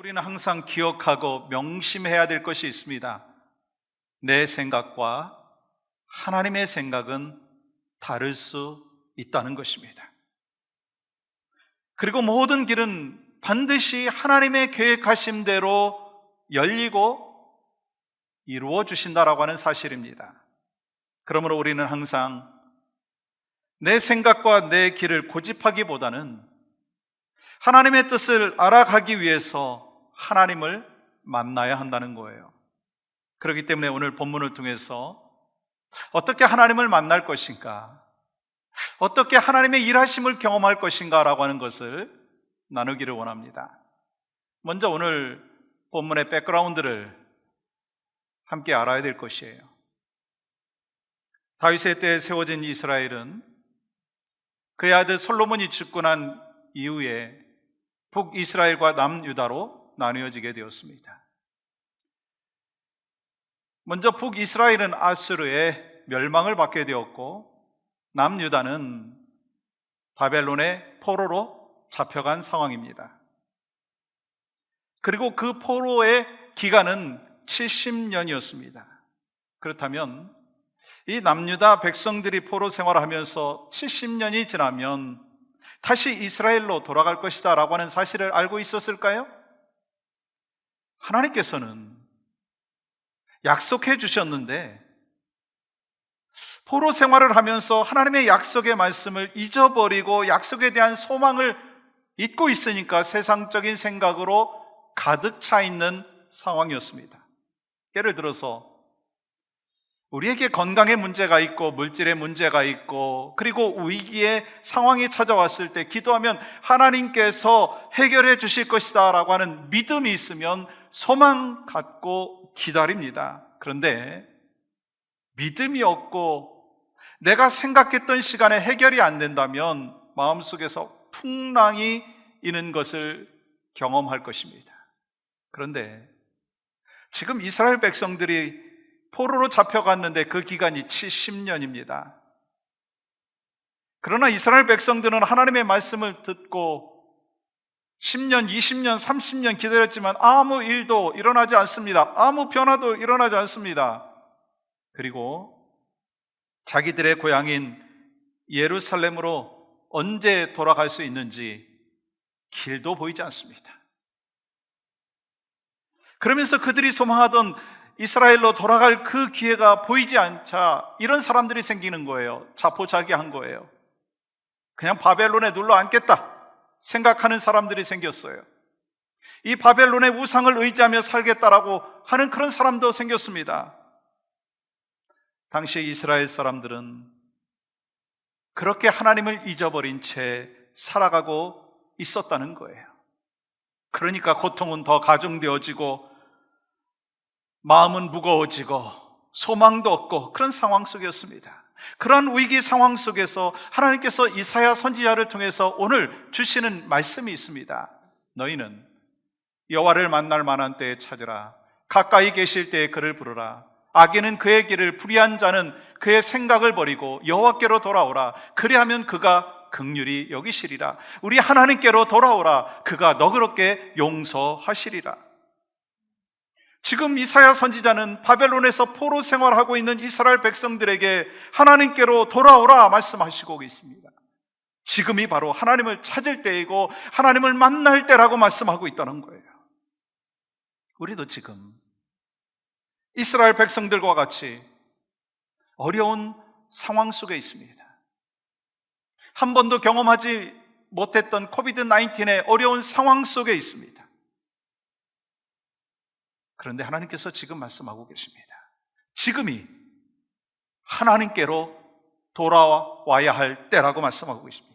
우리는 항상 기억하고 명심해야 될 것이 있습니다. 내 생각과 하나님의 생각은 다를 수 있다는 것입니다. 그리고 모든 길은 반드시 하나님의 계획하신 대로 열리고 이루어 주신다라고 하는 사실입니다. 그러므로 우리는 항상 내 생각과 내 길을 고집하기보다는 하나님의 뜻을 알아가기 위해서 하나님을 만나야 한다는 거예요. 그렇기 때문에 오늘 본문을 통해서 어떻게 하나님을 만날 것인가, 어떻게 하나님의 일하심을 경험할 것인가 라고 하는 것을 나누기를 원합니다. 먼저 오늘 본문의 백그라운드를 함께 알아야 될 것이에요. 다윗의 때에 세워진 이스라엘은 그의 아들 솔로몬이 죽고 난 이후에 북이스라엘과 남유다로 나뉘어지게 되었습니다. 먼저 북이스라엘은 아수르의 멸망을 받게 되었고, 남유다는 바벨론의 포로로 잡혀간 상황입니다. 그리고 그 포로의 기간은 70년이었습니다. 그렇다면 이 남유다 백성들이 포로 생활하면서 70년이 지나면 다시 이스라엘로 돌아갈 것이다 라고 하는 사실을 알고 있었을까요? 하나님께서는 약속해 주셨는데 포로 생활을 하면서 하나님의 약속의 말씀을 잊어버리고 약속에 대한 소망을 잊고 있으니까 세상적인 생각으로 가득 차 있는 상황이었습니다. 예를 들어서 우리에게 건강에 문제가 있고 물질에 문제가 있고 그리고 위기의 상황이 찾아왔을 때 기도하면 하나님께서 해결해 주실 것이다 라고 하는 믿음이 있으면 소망 갖고 기다립니다. 그런데 믿음이 없고 내가 생각했던 시간에 해결이 안 된다면 마음속에서 풍랑이 이는 것을 경험할 것입니다. 그런데 지금 이스라엘 백성들이 포로로 잡혀갔는데 그 기간이 70년입니다. 그러나 이스라엘 백성들은 하나님의 말씀을 듣고 10년, 20년, 30년 기다렸지만 아무 일도 일어나지 않습니다. 아무 변화도 일어나지 않습니다. 그리고 자기들의 고향인 예루살렘으로 언제 돌아갈 수 있는지 길도 보이지 않습니다. 그러면서 그들이 소망하던 이스라엘로 돌아갈 그 기회가 보이지 않자 이런 사람들이 생기는 거예요. 자포자기한 거예요. 그냥 바벨론에 눌러 앉겠다 생각하는 사람들이 생겼어요. 이 바벨론의 우상을 의지하며 살겠다라고 하는 그런 사람도 생겼습니다. 당시 이스라엘 사람들은 그렇게 하나님을 잊어버린 채 살아가고 있었다는 거예요. 그러니까 고통은 더 가중되어지고 마음은 무거워지고 소망도 없고 그런 상황 속이었습니다. 그런 위기 상황 속에서 하나님께서 이사야 선지자를 통해서 오늘 주시는 말씀이 있습니다. 너희는 여호와를 만날 만한 때에 찾으라. 가까이 계실 때에 그를 부르라. 악인은 그의 길을 불의한 자는 그의 생각을 버리고 여호와께로 돌아오라. 그리하면 그가 긍휼히 여기시리라. 우리 하나님께로 돌아오라. 그가 너그럽게 용서하시리라. 지금 이사야 선지자는 바벨론에서 포로 생활하고 있는 이스라엘 백성들에게 하나님께로 돌아오라 말씀하시고 있습니다. 지금이 바로 하나님을 찾을 때이고 하나님을 만날 때라고 말씀하고 있다는 거예요. 우리도 지금 이스라엘 백성들과 같이 어려운 상황 속에 있습니다. 한 번도 경험하지 못했던 코비드-19의 어려운 상황 속에 있습니다. 그런데 하나님께서 지금 말씀하고 계십니다. 지금이 하나님께로 돌아와야 할 때라고 말씀하고 계십니다.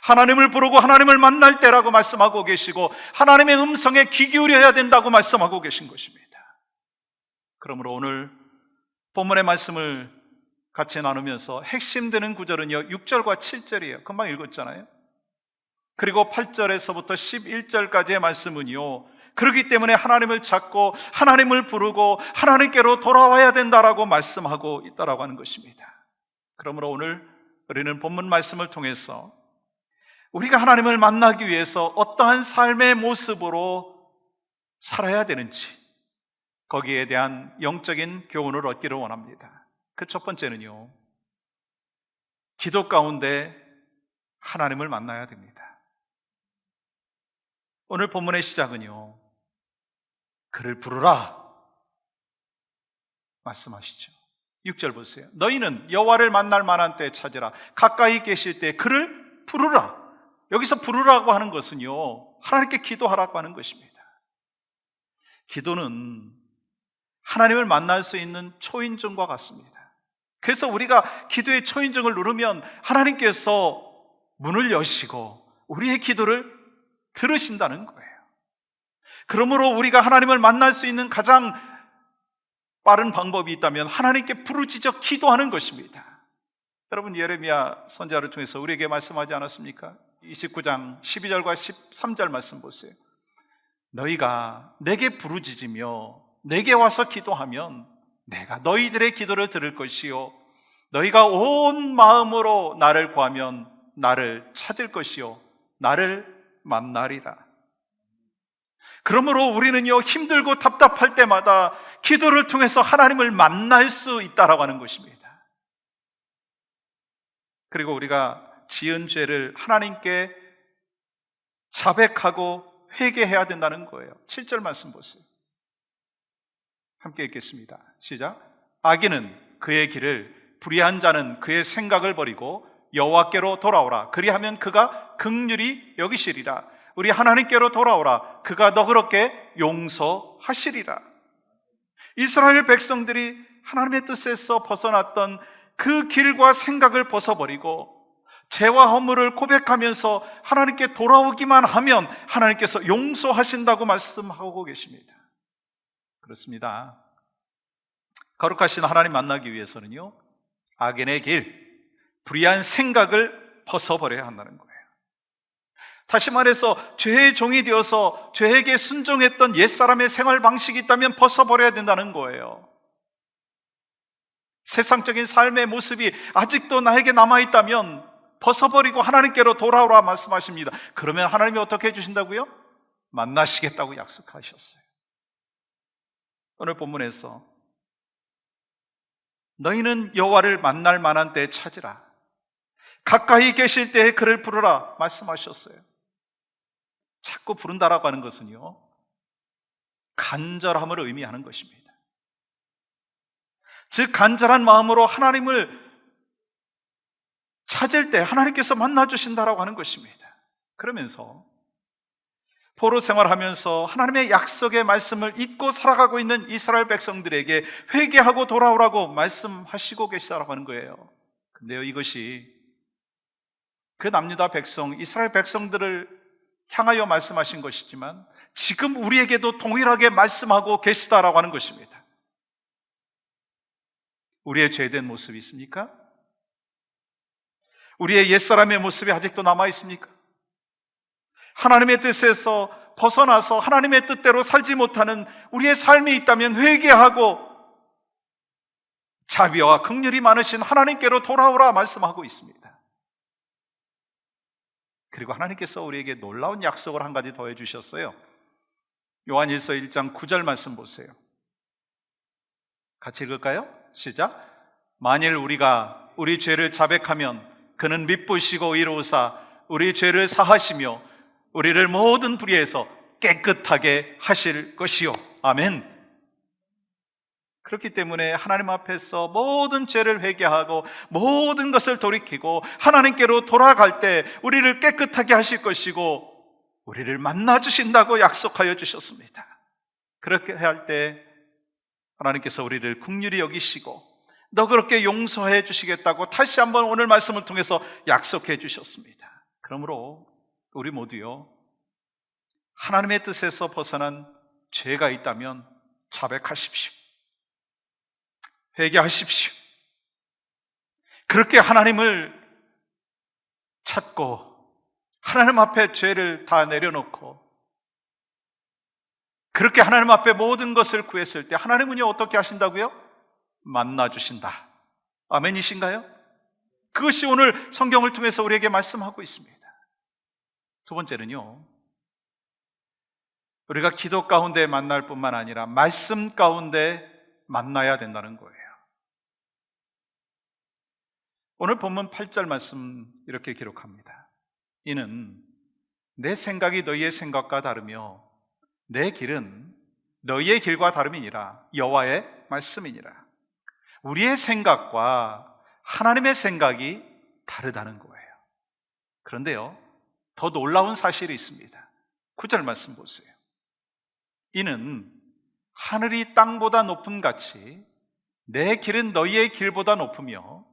하나님을 부르고 하나님을 만날 때라고 말씀하고 계시고 하나님의 음성에 귀 기울여야 된다고 말씀하고 계신 것입니다. 그러므로 오늘 본문의 말씀을 같이 나누면서 핵심되는 구절은요 6절과 7절이에요. 금방 읽었잖아요. 그리고 8절에서부터 11절까지의 말씀은요 그렇기 때문에 하나님을 찾고 하나님을 부르고 하나님께로 돌아와야 된다라고 말씀하고 있다라고 하는 것입니다. 그러므로 오늘 우리는 본문 말씀을 통해서 우리가 하나님을 만나기 위해서 어떠한 삶의 모습으로 살아야 되는지, 거기에 대한 영적인 교훈을 얻기를 원합니다. 그 첫 번째는요, 기도 가운데 하나님을 만나야 됩니다. 오늘 본문의 시작은요, 그를 부르라 말씀하시죠. 6절 보세요. 너희는 여호와를 만날 만한 때 찾으라. 가까이 계실 때 그를 부르라. 여기서 부르라고 하는 것은요, 하나님께 기도하라고 하는 것입니다. 기도는 하나님을 만날 수 있는 초인종과 같습니다. 그래서 우리가 기도의 초인종을 누르면 하나님께서 문을 여시고 우리의 기도를 들으신다는 거예요. 그러므로 우리가 하나님을 만날 수 있는 가장 빠른 방법이 있다면 하나님께 부르짖어 기도하는 것입니다. 여러분, 예레미야 선지자를 통해서 우리에게 말씀하지 않았습니까? 29장 12절과 13절 말씀 보세요. 너희가 내게 부르짖으며 내게 와서 기도하면 내가 너희들의 기도를 들을 것이요 너희가 온 마음으로 나를 구하면 나를 찾을 것이요 나를 만나리라. 그러므로 우리는요, 힘들고 답답할 때마다 기도를 통해서 하나님을 만날 수 있다라고 하는 것입니다. 그리고 우리가 지은 죄를 하나님께 자백하고 회개해야 된다는 거예요. 7절 말씀 보세요. 함께 읽겠습니다. 시작. 악인은 그의 길을, 불의한 자는 그의 생각을 버리고 여호와께로 돌아오라. 그리하면 그가 긍휼히 여기시리라. 우리 하나님께로 돌아오라. 그가 너그럽게 용서하시리라. 이스라엘 백성들이 하나님의 뜻에서 벗어났던 그 길과 생각을 벗어버리고 죄와 허물을 고백하면서 하나님께 돌아오기만 하면 하나님께서 용서하신다고 말씀하고 계십니다. 그렇습니다. 거룩하신 하나님 만나기 위해서는요, 악인의 길, 불의한 생각을 벗어버려야 한다는 거예요. 다시 말해서 죄의 종이 되어서 죄에게 순종했던 옛사람의 생활 방식이 있다면 벗어버려야 된다는 거예요. 세상적인 삶의 모습이 아직도 나에게 남아있다면 벗어버리고 하나님께로 돌아오라 말씀하십니다. 그러면 하나님이 어떻게 해주신다고요? 만나시겠다고 약속하셨어요. 오늘 본문에서 너희는 여호와를 만날 만한 때에 찾으라. 가까이 계실 때에 그를 부르라 말씀하셨어요. 자꾸 부른다라고 하는 것은요, 간절함을 의미하는 것입니다. 즉 간절한 마음으로 하나님을 찾을 때 하나님께서 만나주신다라고 하는 것입니다. 그러면서 포로 생활하면서 하나님의 약속의 말씀을 잊고 살아가고 있는 이스라엘 백성들에게 회개하고 돌아오라고 말씀하시고 계시다라고 하는 거예요. 근데요, 이것이 그 남유다 백성, 이스라엘 백성들을 향하여 말씀하신 것이지만 지금 우리에게도 동일하게 말씀하고 계시다라고 하는 것입니다. 우리의 죄된 모습이 있습니까? 우리의 옛사람의 모습이 아직도 남아 있습니까? 하나님의 뜻에서 벗어나서 하나님의 뜻대로 살지 못하는 우리의 삶이 있다면 회개하고 자비와 긍휼이 많으신 하나님께로 돌아오라 말씀하고 있습니다. 그리고 하나님께서 우리에게 놀라운 약속을 한 가지 더 해주셨어요. 요한일서 1장 9절 말씀 보세요. 같이 읽을까요? 시작. 만일 우리가 우리 죄를 자백하면 그는 미쁘시고 의로우사 우리 죄를 사하시며 우리를 모든 불의에서 깨끗하게 하실 것이요. 아멘. 그렇기 때문에 하나님 앞에서 모든 죄를 회개하고 모든 것을 돌이키고 하나님께로 돌아갈 때 우리를 깨끗하게 하실 것이고 우리를 만나주신다고 약속하여 주셨습니다. 그렇게 할 때 하나님께서 우리를 긍휼히 여기시고 너그럽게 용서해 주시겠다고 다시 한번 오늘 말씀을 통해서 약속해 주셨습니다. 그러므로 우리 모두요, 하나님의 뜻에서 벗어난 죄가 있다면 자백하십시오. 회개하십시오. 그렇게 하나님을 찾고 하나님 앞에 죄를 다 내려놓고 그렇게 하나님 앞에 모든 것을 구했을 때 하나님은요 어떻게 하신다고요? 만나주신다. 아멘이신가요? 그것이 오늘 성경을 통해서 우리에게 말씀하고 있습니다. 두 번째는요, 우리가 기도 가운데 만날 뿐만 아니라 말씀 가운데 만나야 된다는 거예요. 오늘 본문 8절 말씀 이렇게 기록합니다. 이는 내 생각이 너희의 생각과 다르며 내 길은 너희의 길과 다름이니라. 여호와의 말씀이니라. 우리의 생각과 하나님의 생각이 다르다는 거예요. 그런데요, 더 놀라운 사실이 있습니다. 9절 말씀 보세요. 이는 하늘이 땅보다 높음 같이 내 길은 너희의 길보다 높으며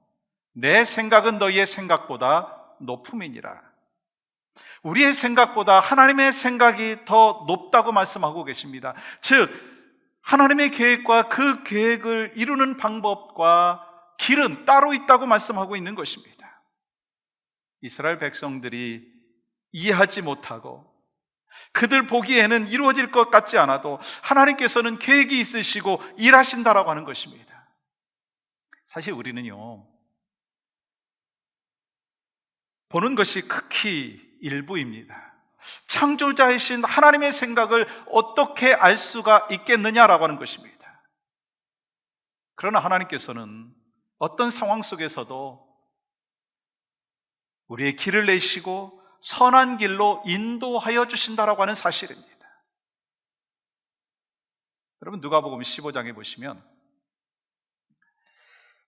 내 생각은 너희의 생각보다 높음이니라. 우리의 생각보다 하나님의 생각이 더 높다고 말씀하고 계십니다. 즉, 하나님의 계획과 그 계획을 이루는 방법과 길은 따로 있다고 말씀하고 있는 것입니다. 이스라엘 백성들이 이해하지 못하고 그들 보기에는 이루어질 것 같지 않아도 하나님께서는 계획이 있으시고 일하신다라고 하는 것입니다. 사실 우리는요, 보는 것이 극히 일부입니다. 창조자이신 하나님의 생각을 어떻게 알 수가 있겠느냐라고 하는 것입니다. 그러나 하나님께서는 어떤 상황 속에서도 우리의 길을 내시고 선한 길로 인도하여 주신다라고 하는 사실입니다. 여러분, 누가복음 15장에 보시면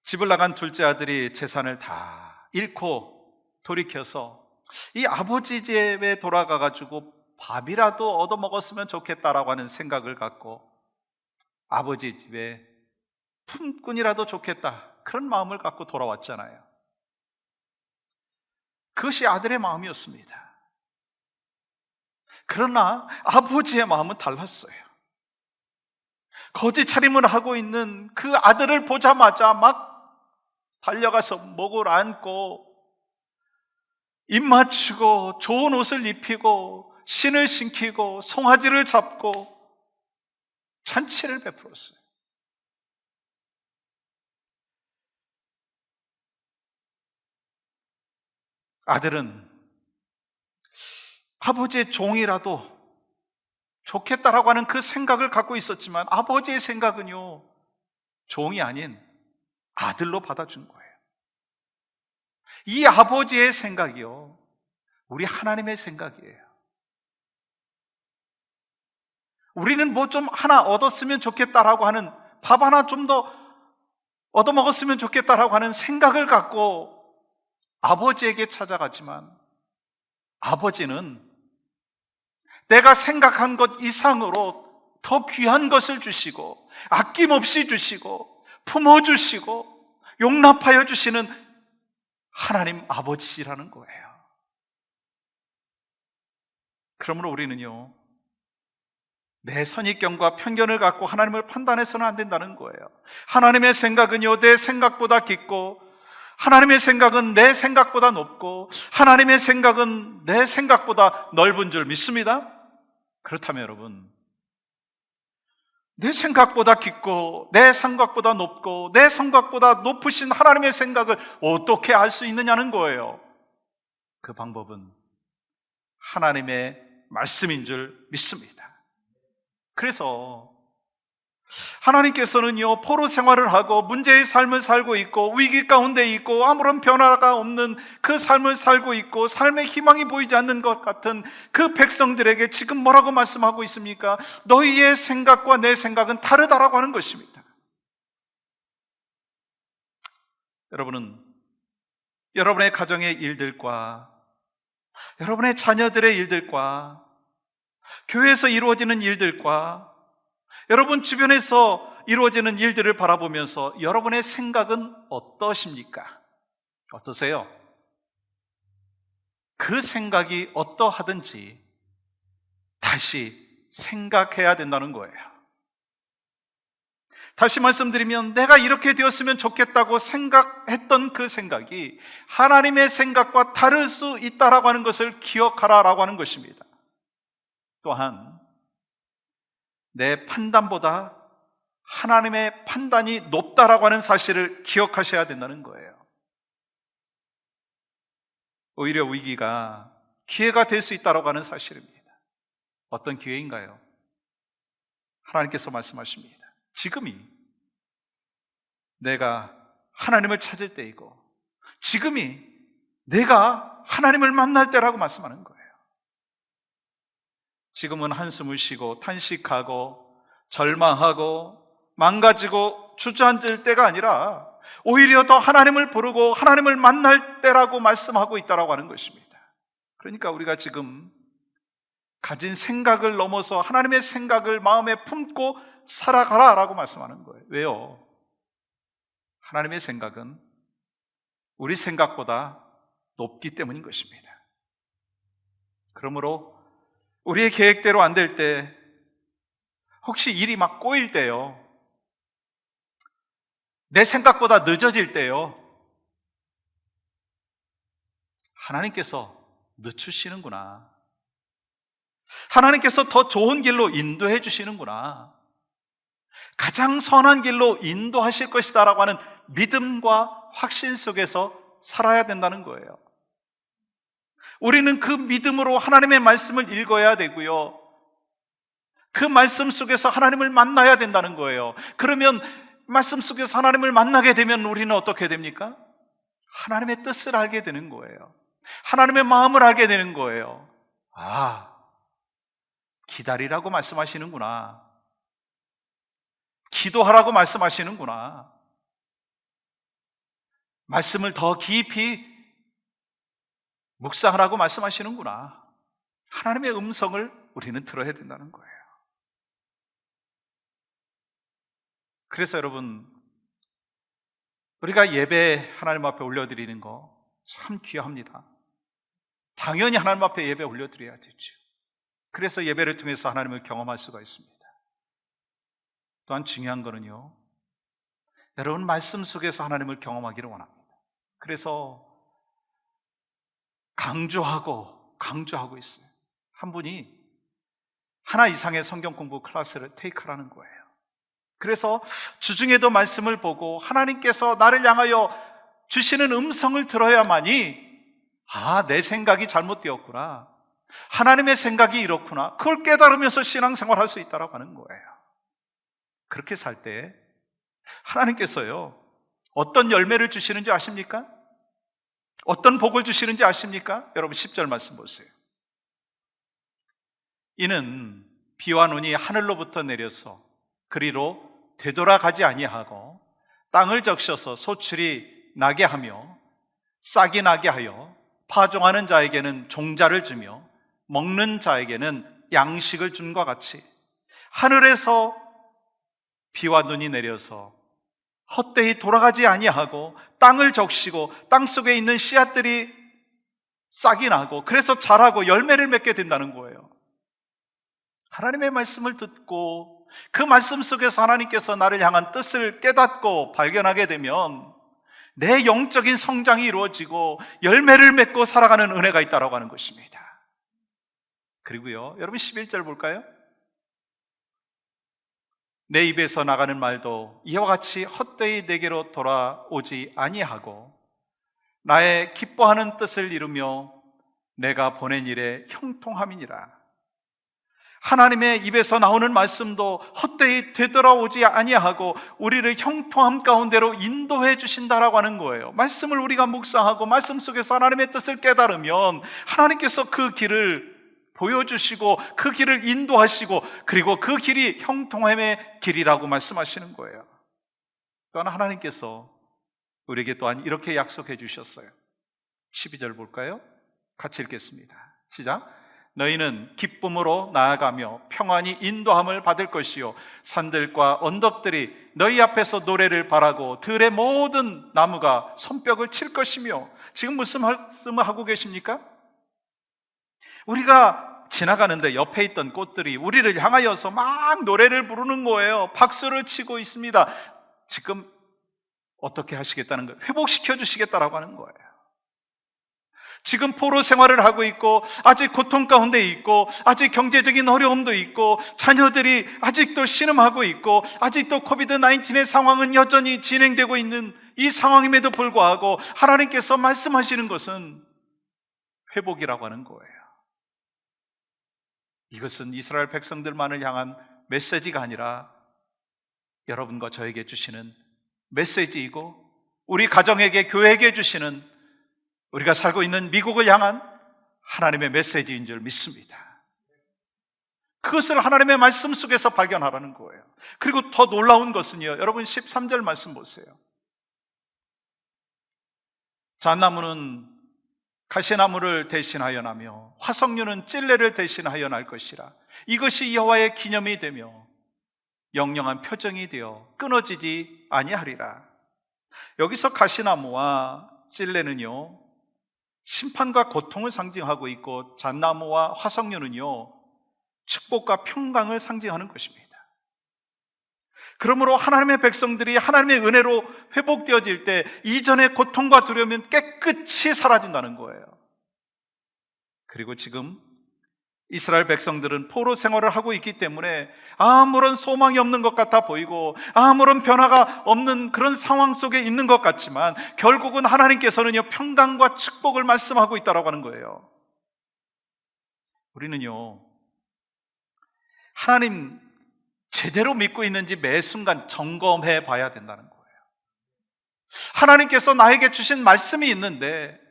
집을 나간 둘째 아들이 재산을 다 잃고 돌이켜서 이 아버지 집에 돌아가가지고 밥이라도 얻어먹었으면 좋겠다라고 하는 생각을 갖고 아버지 집에 품꾼이라도 좋겠다, 그런 마음을 갖고 돌아왔잖아요. 그것이 아들의 마음이었습니다. 그러나 아버지의 마음은 달랐어요. 거지 차림을 하고 있는 그 아들을 보자마자 막 달려가서 목을 안고 입 맞추고 좋은 옷을 입히고 신을 신기고 송아지를 잡고 잔치를 베풀었어요. 아들은 아버지의 종이라도 좋겠다라고 하는 그 생각을 갖고 있었지만 아버지의 생각은요, 종이 아닌 아들로 받아준 거예요. 이 아버지의 생각이요, 우리 하나님의 생각이에요. 우리는 뭐 좀 하나 얻었으면 좋겠다라고 하는, 밥 하나 좀 더 얻어먹었으면 좋겠다라고 하는 생각을 갖고 아버지에게 찾아갔지만 아버지는 내가 생각한 것 이상으로 더 귀한 것을 주시고 아낌없이 주시고 품어주시고 용납하여 주시는 하나님 아버지라는 거예요. 그러므로 우리는요, 내 선입견과 편견을 갖고 하나님을 판단해서는 안 된다는 거예요. 하나님의 생각은요, 내 생각보다 깊고 하나님의 생각은 내 생각보다 높고 하나님의 생각은 내 생각보다 넓은 줄 믿습니다. 그렇다면 여러분, 내 생각보다 깊고 내 생각보다 높고 내 생각보다 높으신 하나님의 생각을 어떻게 알 수 있느냐는 거예요. 그 방법은 하나님의 말씀인 줄 믿습니다. 그래서 하나님께서는요, 포로 생활을 하고 문제의 삶을 살고 있고 위기 가운데 있고 아무런 변화가 없는 그 삶을 살고 있고 삶의 희망이 보이지 않는 것 같은 그 백성들에게 지금 뭐라고 말씀하고 있습니까? 너희의 생각과 내 생각은 다르다라고 하는 것입니다. 여러분은 여러분의 가정의 일들과 여러분의 자녀들의 일들과 교회에서 이루어지는 일들과 여러분 주변에서 이루어지는 일들을 바라보면서 여러분의 생각은 어떠십니까? 어떠세요? 그 생각이 어떠하든지 다시 생각해야 된다는 거예요. 다시 말씀드리면 내가 이렇게 되었으면 좋겠다고 생각했던 그 생각이 하나님의 생각과 다를 수 있다라고 하는 것을 기억하라라고 하는 것입니다. 또한 내 판단보다 하나님의 판단이 높다라고 하는 사실을 기억하셔야 된다는 거예요. 오히려 위기가 기회가 될 수 있다라고 하는 사실입니다. 어떤 기회인가요? 하나님께서 말씀하십니다. 지금이 내가 하나님을 찾을 때이고 지금이 내가 하나님을 만날 때라고 말씀하는 거예요. 지금은 한숨을 쉬고 탄식하고 절망하고 망가지고 주저앉을 때가 아니라 오히려 더 하나님을 부르고 하나님을 만날 때라고 말씀하고 있다고 하는 것입니다. 그러니까 우리가 지금 가진 생각을 넘어서 하나님의 생각을 마음에 품고 살아가라라고 말씀하는 거예요. 왜요? 하나님의 생각은 우리 생각보다 높기 때문인 것입니다. 그러므로 우리의 계획대로 안 될 때, 혹시 일이 막 꼬일 때요, 내 생각보다 늦어질 때요, 하나님께서 늦추시는구나, 하나님께서 더 좋은 길로 인도해 주시는구나, 가장 선한 길로 인도하실 것이다 라고 하는 믿음과 확신 속에서 살아야 된다는 거예요. 우리는 그 믿음으로 하나님의 말씀을 읽어야 되고요, 그 말씀 속에서 하나님을 만나야 된다는 거예요. 그러면 말씀 속에서 하나님을 만나게 되면 우리는 어떻게 됩니까? 하나님의 뜻을 알게 되는 거예요. 하나님의 마음을 알게 되는 거예요. 아, 기다리라고 말씀하시는구나, 기도하라고 말씀하시는구나, 말씀을 더 깊이 묵상하라고 말씀하시는구나, 하나님의 음성을 우리는 들어야 된다는 거예요. 그래서 여러분, 우리가 예배 하나님 앞에 올려드리는 거 참 귀합니다. 당연히 하나님 앞에 예배 올려드려야 되죠. 그래서 예배를 통해서 하나님을 경험할 수가 있습니다. 또한 중요한 거는요, 여러분 말씀 속에서 하나님을 경험하기를 원합니다. 그래서 강조하고 있어요. 한 분이 하나 이상의 성경 공부 클래스를 테이크하라는 거예요. 그래서 주중에도 말씀을 보고 하나님께서 나를 향하여 주시는 음성을 들어야만이, 아, 내 생각이 잘못되었구나, 하나님의 생각이 이렇구나, 그걸 깨달으면서 신앙생활 할 수 있다고 하는 거예요. 그렇게 살 때 하나님께서요 어떤 열매를 주시는지 아십니까? 어떤 복을 주시는지 아십니까? 여러분 10절 말씀 보세요. 이는 비와 눈이 하늘로부터 내려서 그리로 되돌아가지 아니하고 땅을 적셔서 소출이 나게 하며 싹이 나게 하여 파종하는 자에게는 종자를 주며 먹는 자에게는 양식을 줌과 같이 하늘에서 비와 눈이 내려서 헛되이 돌아가지 아니하고 땅을 적시고 땅 속에 있는 씨앗들이 싹이 나고 그래서 자라고 열매를 맺게 된다는 거예요. 하나님의 말씀을 듣고 그 말씀 속에서 하나님께서 나를 향한 뜻을 깨닫고 발견하게 되면 내 영적인 성장이 이루어지고 열매를 맺고 살아가는 은혜가 있다고 하는 것입니다. 그리고요, 여러분 11절 볼까요? 내 입에서 나가는 말도 이와 같이 헛되이 내게로 돌아오지 아니하고 나의 기뻐하는 뜻을 이루며 내가 보낸 일에 형통함이니라. 하나님의 입에서 나오는 말씀도 헛되이 되돌아오지 아니하고 우리를 형통함 가운데로 인도해 주신다라고 하는 거예요. 말씀을 우리가 묵상하고 말씀 속에서 하나님의 뜻을 깨달으면 하나님께서 그 길을 보여주시고 그 길을 인도하시고 그리고 그 길이 형통함의 길이라고 말씀하시는 거예요. 또한 하나님께서 우리에게 또한 이렇게 약속해 주셨어요. 12절 볼까요? 같이 읽겠습니다. 시작. 너희는 기쁨으로 나아가며 평안히 인도함을 받을 것이요 산들과 언덕들이 너희 앞에서 노래를 바라고 들의 모든 나무가 손뼉을 칠 것이며. 지금 무슨 말씀을 하고 계십니까? 우리가 지나가는데 옆에 있던 꽃들이 우리를 향하여서 막 노래를 부르는 거예요. 박수를 치고 있습니다. 지금 어떻게 하시겠다는 거예요? 회복시켜 주시겠다라고 하는 거예요. 지금 포로 생활을 하고 있고 아직 고통 가운데 있고 아직 경제적인 어려움도 있고 자녀들이 아직도 신음하고 있고 아직도 코비드-19의 상황은 여전히 진행되고 있는 이 상황임에도 불구하고 하나님께서 말씀하시는 것은 회복이라고 하는 거예요. 이것은 이스라엘 백성들만을 향한 메시지가 아니라 여러분과 저에게 주시는 메시지이고, 우리 가정에게, 교회에게 주시는, 우리가 살고 있는 미국을 향한 하나님의 메시지인 줄 믿습니다. 그것을 하나님의 말씀 속에서 발견하라는 거예요. 그리고 더 놀라운 것은요, 여러분 13절 말씀 보세요. 잣나무는 가시나무를 대신하여 나며 화석류는 찔레를 대신하여 날 것이라. 이것이 여호와의 기념이 되며 영영한 표정이 되어 끊어지지 아니하리라. 여기서 가시나무와 찔레는요, 심판과 고통을 상징하고 있고, 잣나무와 화석류는요, 축복과 평강을 상징하는 것입니다. 그러므로 하나님의 백성들이 하나님의 은혜로 회복되어질 때 이전의 고통과 두려움은 깨끗이 사라진다는 거예요. 그리고 지금 이스라엘 백성들은 포로 생활을 하고 있기 때문에 아무런 소망이 없는 것 같아 보이고 아무런 변화가 없는 그런 상황 속에 있는 것 같지만, 결국은 하나님께서는요, 평강과 축복을 말씀하고 있다고 하는 거예요. 우리는요, 하나님 제대로 믿고 있는지 매 순간 점검해 봐야 된다는 거예요. 하나님께서 나에게 주신 말씀이 있는데,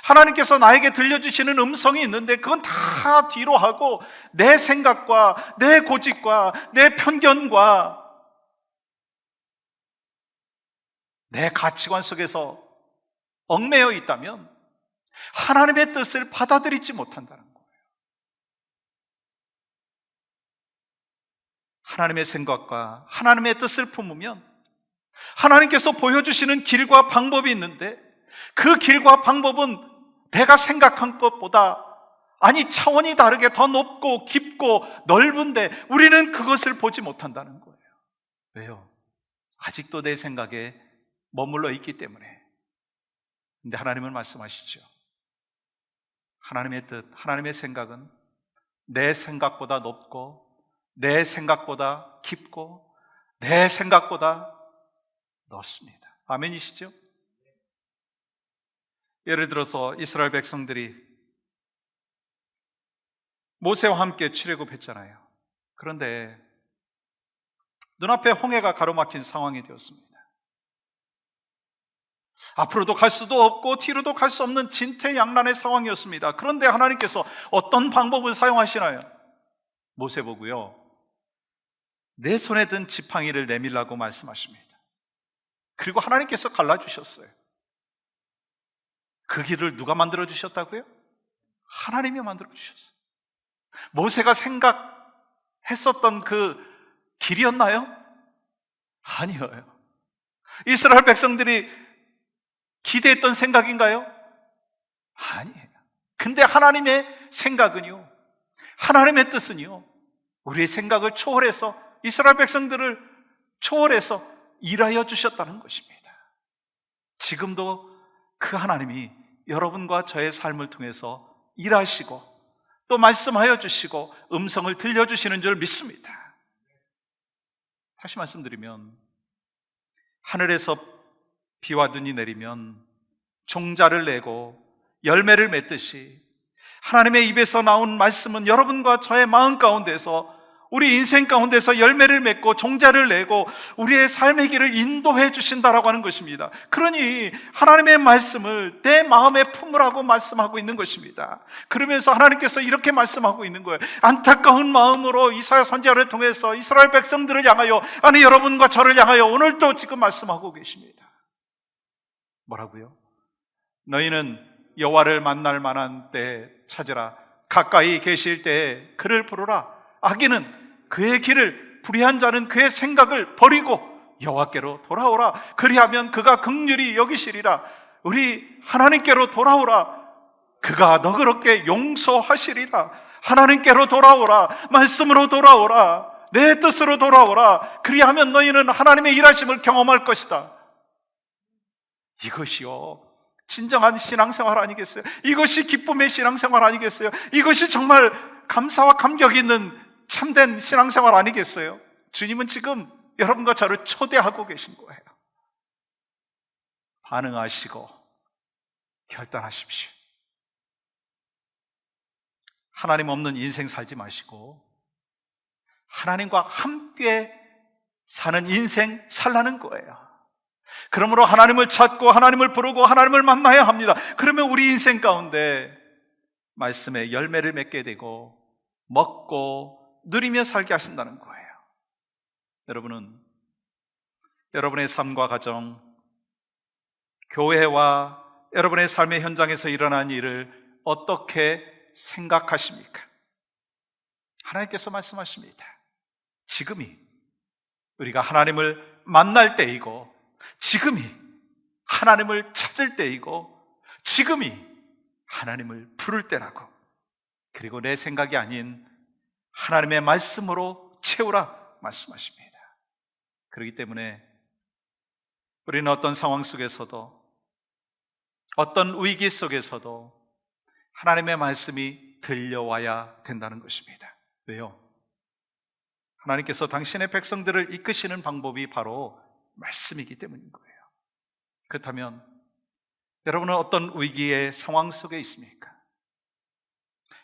하나님께서 나에게 들려주시는 음성이 있는데, 그건 다 뒤로 하고 내 생각과 내 고집과 내 편견과 내 가치관 속에서 얽매여 있다면 하나님의 뜻을 받아들이지 못한다는 거예요. 하나님의 생각과 하나님의 뜻을 품으면 하나님께서 보여주시는 길과 방법이 있는데, 그 길과 방법은 내가 생각한 것보다, 아니 차원이 다르게 더 높고 깊고 넓은데 우리는 그것을 보지 못한다는 거예요. 왜요? 아직도 내 생각에 머물러 있기 때문에. 근데 하나님은 말씀하시죠. 하나님의 뜻, 하나님의 생각은 내 생각보다 높고 내 생각보다 깊고 내 생각보다 넓습니다. 아멘이시죠? 예를 들어서 이스라엘 백성들이 모세와 함께 출애굽했잖아요. 그런데 눈앞에 홍해가 가로막힌 상황이 되었습니다. 앞으로도 갈 수도 없고 뒤로도 갈 수 없는 진퇴양난의 상황이었습니다. 그런데 하나님께서 어떤 방법을 사용하시나요? 모세 보고요, 내 손에 든 지팡이를 내밀라고 말씀하십니다. 그리고 하나님께서 갈라주셨어요. 그 길을 누가 만들어주셨다고요? 하나님이 만들어주셨어요. 모세가 생각했었던 그 길이었나요? 아니에요. 이스라엘 백성들이 기대했던 생각인가요? 아니에요. 근데 하나님의 생각은요, 하나님의 뜻은요, 우리의 생각을 초월해서, 이스라엘 백성들을 초월해서 일하여 주셨다는 것입니다. 지금도 그 하나님이 여러분과 저의 삶을 통해서 일하시고 또 말씀하여 주시고 음성을 들려주시는 줄 믿습니다. 다시 말씀드리면, 하늘에서 비와 눈이 내리면 종자를 내고 열매를 맺듯이 하나님의 입에서 나온 말씀은 여러분과 저의 마음 가운데서, 우리 인생 가운데서 열매를 맺고 종자를 내고 우리의 삶의 길을 인도해 주신다라고 하는 것입니다. 그러니 하나님의 말씀을 내 마음에 품으라고 말씀하고 있는 것입니다. 그러면서 하나님께서 이렇게 말씀하고 있는 거예요. 안타까운 마음으로 이사야 선지자를 통해서 이스라엘 백성들을 향하여, 아니 여러분과 저를 향하여 오늘도 지금 말씀하고 계십니다. 뭐라고요? 너희는 여호와를 만날 만한 때에 찾으라. 가까이 계실 때에 그를 부르라. 악인은 그의 길을, 불의한 자는 그의 생각을 버리고 여호와께로 돌아오라. 그리하면 그가 긍휼히 여기시리라. 우리 하나님께로 돌아오라. 그가 너그럽게 용서하시리라. 하나님께로 돌아오라. 말씀으로 돌아오라. 내 뜻으로 돌아오라. 그리하면 너희는 하나님의 일하심을 경험할 것이다. 이것이요, 진정한 신앙생활 아니겠어요? 이것이 기쁨의 신앙생활 아니겠어요? 이것이 정말 감사와 감격이 있는 참된 신앙생활 아니겠어요? 주님은 지금 여러분과 저를 초대하고 계신 거예요. 반응하시고 결단하십시오. 하나님 없는 인생 살지 마시고 하나님과 함께 사는 인생 살라는 거예요. 그러므로 하나님을 찾고 하나님을 부르고 하나님을 만나야 합니다. 그러면 우리 인생 가운데 말씀의 열매를 맺게 되고 먹고 누리며 살게 하신다는 거예요. 여러분은 여러분의 삶과 가정, 교회와 여러분의 삶의 현장에서 일어난 일을 어떻게 생각하십니까? 하나님께서 말씀하십니다. 지금이 우리가 하나님을 만날 때이고, 지금이 하나님을 찾을 때이고, 지금이 하나님을 부를 때라고. 그리고 내 생각이 아닌 하나님의 말씀으로 채우라 말씀하십니다. 그렇기 때문에 우리는 어떤 상황 속에서도, 어떤 위기 속에서도 하나님의 말씀이 들려와야 된다는 것입니다. 왜요? 하나님께서 당신의 백성들을 이끄시는 방법이 바로 말씀이기 때문인 거예요. 그렇다면 여러분은 어떤 위기의 상황 속에 있습니까?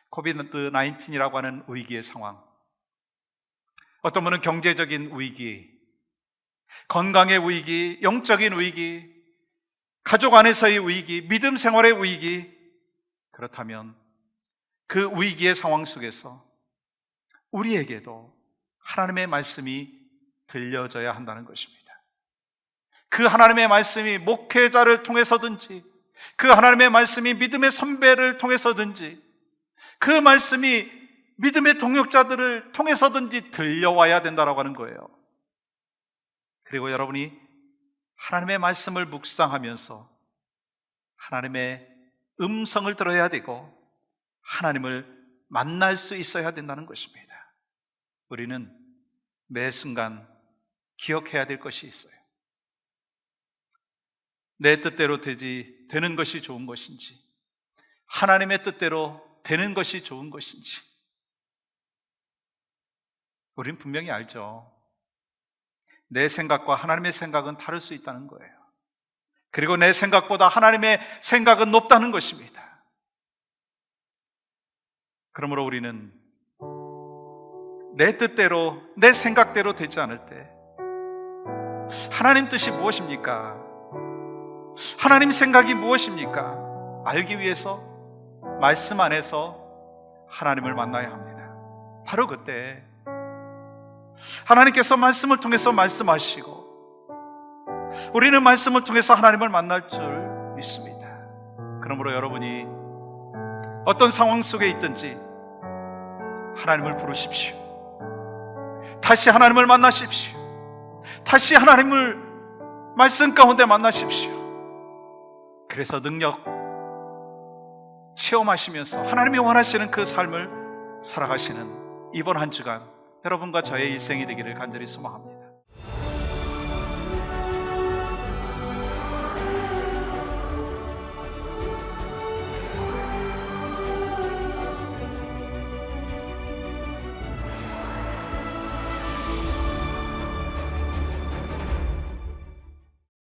코비드-19이라고 하는 위기의 상황, 어떤 분은 경제적인 위기, 건강의 위기, 영적인 위기, 가족 안에서의 위기, 믿음 생활의 위기. 그렇다면 그 위기의 상황 속에서 우리에게도 하나님의 말씀이 들려져야 한다는 것입니다. 그 하나님의 말씀이 목회자를 통해서든지, 그 하나님의 말씀이 믿음의 선배를 통해서든지, 그 말씀이 믿음의 동역자들을 통해서든지 들려와야 된다고 하는 거예요. 그리고 여러분이 하나님의 말씀을 묵상하면서 하나님의 음성을 들어야 되고 하나님을 만날 수 있어야 된다는 것입니다. 우리는 매 순간 기억해야 될 것이 있어요. 내 뜻대로 되는 것이 좋은 것인지, 하나님의 뜻대로 되는 것이 좋은 것인지, 우리는 분명히 알죠. 내 생각과 하나님의 생각은 다를 수 있다는 거예요. 그리고 내 생각보다 하나님의 생각은 높다는 것입니다. 그러므로 우리는 내 뜻대로, 내 생각대로 되지 않을 때 하나님 뜻이 무엇입니까? 하나님 생각이 무엇입니까? 알기 위해서 말씀 안에서 하나님을 만나야 합니다. 바로 그때 하나님께서 말씀을 통해서 말씀하시고 우리는 말씀을 통해서 하나님을 만날 줄 믿습니다. 그러므로 여러분이 어떤 상황 속에 있든지 하나님을 부르십시오. 다시 하나님을 만나십시오. 다시 하나님을 말씀 가운데 만나십시오. 그래서 능력 체험하시면서 하나님이 원하시는 그 삶을 살아가시는 이번 한 주간 여러분과 저의 일생이 되기를 간절히 소망합니다.